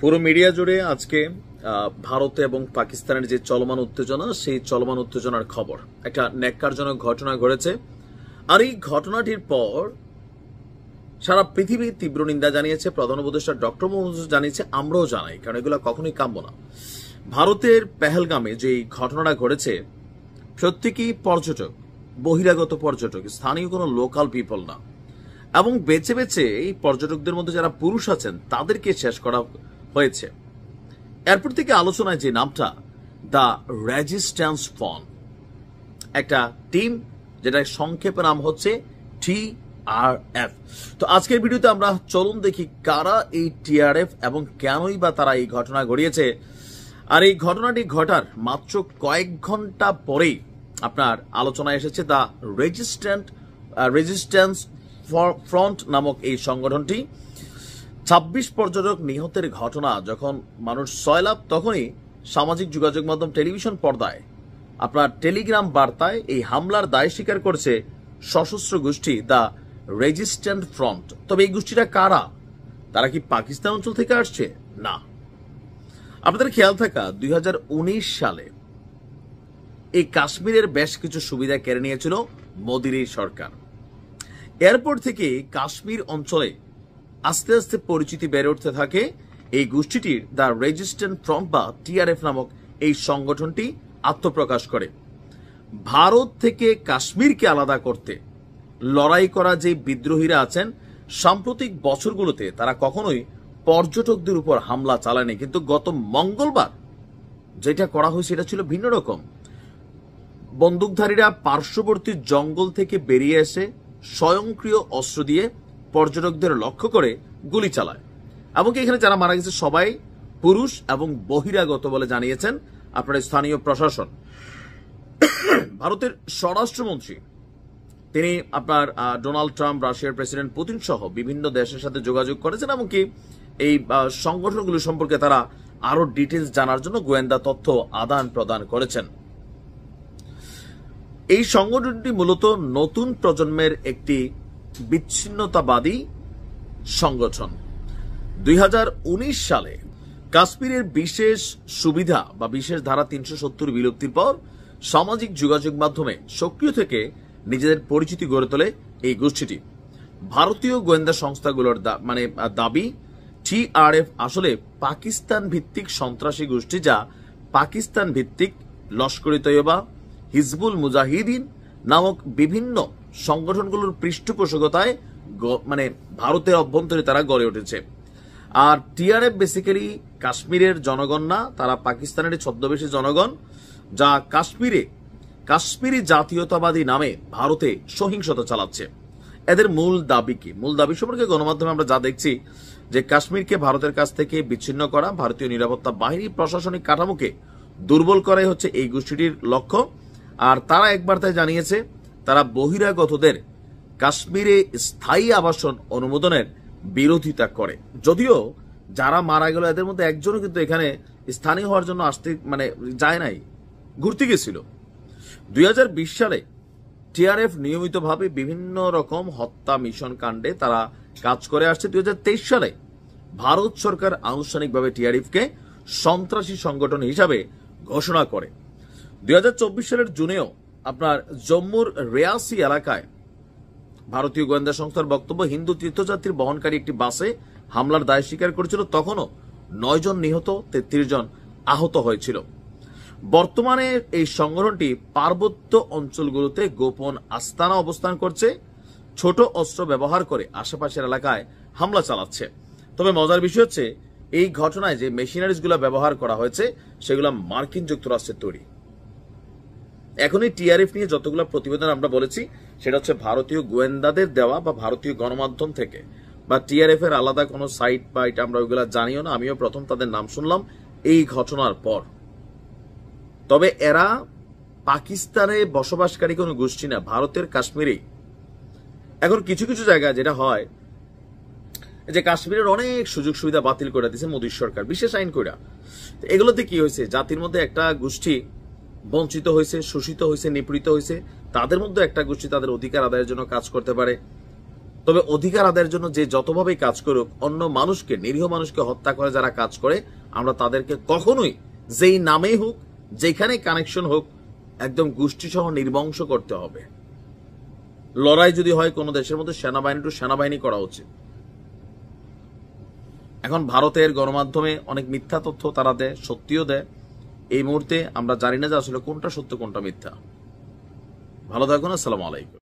পুরো মিডিয়া জুড়ে আজকে ভারতে এবং পাকিস্তানের যে চলমান উত্তেজনা, সেই চলমান উত্তেজনার খবর। একটা ন্যাক্কারজনক ঘটনা ঘটেছে, আর এই ঘটনাটির পর সারা পৃথিবী তীব্র নিন্দা জানিয়েছে। প্রধান উপদেষ্টা ডক্টর মোহাম্মদ ইউনূস জানিয়েছে, আমরাও জানাই, কারণ এগুলো কখনোই কাম্য না। ভারতের পেহেলগামে যে ঘটনাটা ঘটেছে, প্রত্যেকেই পর্যটক, বহিরাগত পর্যটক, স্থানীয় কোনো লোকাল পিপল না, এবং বেছে বেছে এই পর্যটকদের মধ্যে যারা পুরুষ আছেন তাদেরকে শেষ করা হয়েছে। এরপর থেকে আলোচনায় যে নামটা দ্য রেজিস্ট্যান্স ফ্রন্ট, একটা টিম যেটা সংক্ষেপে নাম হচ্ছে TRF। তো আজকের ভিডিওতে আমরা চলুন দেখি কারা এই TRF এবং কেনই বা তারা এই ঘটনা ঘটিয়েছে। আর এই ঘটনাটি ঘটার মাত্র কয়েক ঘন্টা পরেই আপনার আলোচনায় এসেছে দ্য রেজিস্ট্যান্স ফ্রন্ট নামক এই সংগঠনটি। 26 পর্যটক নিহতের ঘটনা যখন মানুষ সয়লাভ, তখনই সামাজিক যোগাযোগ মাধ্যম টেলিভিশন পর্দায় আপনার টেলিগ্রাম বার্তায় এই হামলার দায় স্বীকার করেছে সশস্ত্র গোষ্ঠী দ্য রেজিস্ট্যান্ট ফ্রন্ট। তবে এই গোষ্ঠীটা কারা? তারা কি পাকিস্তান অঞ্চল থেকে আসছে? না। আপনাদের খেয়াল থাকা 2019 সালে এই কাশ্মীরের বেশ কিছু সুবিধা কেড়ে নিয়েছিল মোদির এই সরকার। এরপর থেকে কাশ্মীর অঞ্চলে আস্তে আস্তে পরিচিতি বেড়ে উঠতে থাকে এই গোষ্ঠীটির। দ্য রেজিস্ট্যান্ট ফ্রন্ট বা TRF নামক এই সংগঠনটি আত্মপ্রকাশ করে। ভারত থেকে কাশ্মীরকে আলাদা করতে লড়াই করা যে বিদ্রোহীরা আছেন, সাম্প্রতিক বছরগুলোতে তারা কখনোই পর্যটকদের উপর হামলা চালায়নি, কিন্তু গত মঙ্গলবার যেটা করা হয়েছে এটা ছিল ভিন্ন রকম। বন্দুকধারীরা পার্শ্ববর্তী জঙ্গল থেকে বেরিয়ে এসে স্বয়ংক্রিয় অস্ত্র দিয়ে পর্যটকদের লক্ষ্য করে গুলি চালায়। এমনকি এখানে যারা মারা গেছে সবাই পুরুষ এবং বহিরাগত বলে জানিয়েছেন আপনার স্থানীয় প্রশাসন। ভারতের স্বরাষ্ট্রমন্ত্রী তিনি আপনার ডোনাল্ড ট্রাম্প, রাশিয়ার প্রেসিডেন্ট পুতিন সহ বিভিন্ন দেশের সাথে যোগাযোগ করেছেন, এমনকি এই সংগঠনগুলি সম্পর্কে তারা আরো ডিটেলস জানার জন্য গোয়েন্দা তথ্য আদান প্রদান করেছেন। এই সংগঠনটি মূলত নতুন প্রজন্মের একটি বিচ্ছিন্নতাবাদী সংগঠন। 2019 সালে কাশ্মীরের বিশেষ সুবিধা বা বিশেষ ধারা 370 বিলুপ্তির পর সামাজিক যোগাযোগ মাধ্যমে সক্রিয় থেকে নিজেদের পরিচিতি গড়ে তোলে এই গোষ্ঠীটি। ভারতীয় গোয়েন্দা সংস্থাগুলোর দাবি TRF আসলে পাকিস্তান ভিত্তিক সন্ত্রাসী গোষ্ঠী, যা পাকিস্তান ভিত্তিক লস্কর-ই তৈয়বা, হিজবুল মুজাহিদিন নামক বিভিন্ন সংগঠনগুলোর পৃষ্ঠপোষকতায় ভারতের অভ্যন্তরে তারা গড়ে উঠেছে। আর TRF বেসিক্যালি কাশ্মীরের জনগণ না, তারা পাকিস্তানের ছদ্মবেশী জনগণ, যা কাশ্মীরি জাতীয়তাবাদী নামে ভারতে সহিংসতা চালাচ্ছে। এদের মূল দাবি কি? মূল দাবি সম্পর্কে গণমাধ্যমে আমরা যা দেখছি যে কাশ্মীরকে ভারতের কাছ থেকে বিচ্ছিন্ন করা, ভারতীয় নিরাপত্তা বাহিনী প্রশাসনিক কাঠামোকে দুর্বল করাই হচ্ছে এই গোষ্ঠীটির লক্ষ্য। আর তারা একবার তাই জানিয়েছে তারা বহিরাগতদের কাশ্মীরে স্থায়ী আবাসন অনুমোদনের বিরোধিতা করে। যদিও যারা মারা গেল এদের মধ্যে একজনও কিন্তু এখানে স্থানীয় হওয়ার জন্য আসতে যায় নাই, ঘুরতে গেছিল। 2020 সালে TRF নিয়মিতভাবে বিভিন্ন রকম হত্যা মিশন কাণ্ডে তারা কাজ করে আসছে। 2023 সালে ভারত সরকার আনুষ্ঠানিকভাবে TRF-কে সন্ত্রাসী সংগঠন হিসাবে ঘোষণা করে। 2024 সালের জুনেও আপনার জম্মুর রেয়াসি এলাকায় ভারতীয় গোয়েন্দা সংস্থার বক্তব্য, হিন্দু তীর্থযাত্রী বহনকারী একটি বাসে হামলার দায় স্বীকার করেছিল। তখনও 9 জন নিহত, 33 জন আহত হয়েছিল। বর্তমানে এই সংগঠনটি পার্বত্য অঞ্চলগুলোতে গোপন আস্তানা অবস্থান করছে, ছোট অস্ত্র ব্যবহার করে আশেপাশের এলাকায় হামলা চালাচ্ছে। তবে মজার বিষয় হচ্ছে এই ঘটনায় যে মেশিনারিজ গুলো ব্যবহার করা হয়েছে সেগুলো মার্কিন যুক্তরাষ্ট্রের তৈরি। এখন এই TRF নিয়ে যতগুলো প্রতিবেদন আমরা বলেছি সেটা হচ্ছে ভারতীয় গোয়েন্দাদের দেওয়া বা ভারতীয় গণমাধ্যম থেকে, বা TRF এর আলাদা কোনো সাইট বা এটা আমরা ওইগুলা জানিও না। আমিও প্রথম তাদের নাম শুনলাম এই ঘটনার পর। তবে এরা পাকিস্তানে বসবাসকারী কোনো গোষ্ঠী না, ভারতের কাশ্মীরে। এখন কিছু কিছু জায়গায় যেটা হয় যে কাশ্মীরের অনেক সুযোগ সুবিধা বাতিল করে দিয়েছে মোদী সরকার বিশেষ আইন কইরা। এগুলোতে কি হয়েছে, জাতির মধ্যে একটা গোষ্ঠী বঞ্চিত হয়েছে, শোষিত হয়েছে, নিপীড়িত হয়েছে। তাদের মধ্যে একটা গোষ্ঠী তাদের অধিকার আদায়ের জন্য কাজ করতে পারে। তবে অধিকার আদায়ের জন্য যে যতভাবেই কাজ করুক, অন্য মানুষকে, নিরীহ মানুষকে হত্যা করে যারা কাজ করে, আমরা তাদেরকে কখনোই যেই নামেই হোক, যেখানে কানেকশন হোক, একদম গোষ্ঠী সহ নির্বংশ করতে হবে। লড়াই যদি হয় কোনো দেশের মধ্যে, সেনাবাহিনী টু সেনাবাহিনী করা উচিত। এখন ভারতের গণমাধ্যমে অনেক মিথ্যা তথ্য তারা দেয়, সত্যিও দেয়। এই মুহূর্তে আমরা জানি না যে আসলে কোনটা সত্য কোনটা মিথ্যা। ভালো থাকুন, আসসালামু আলাইকুম।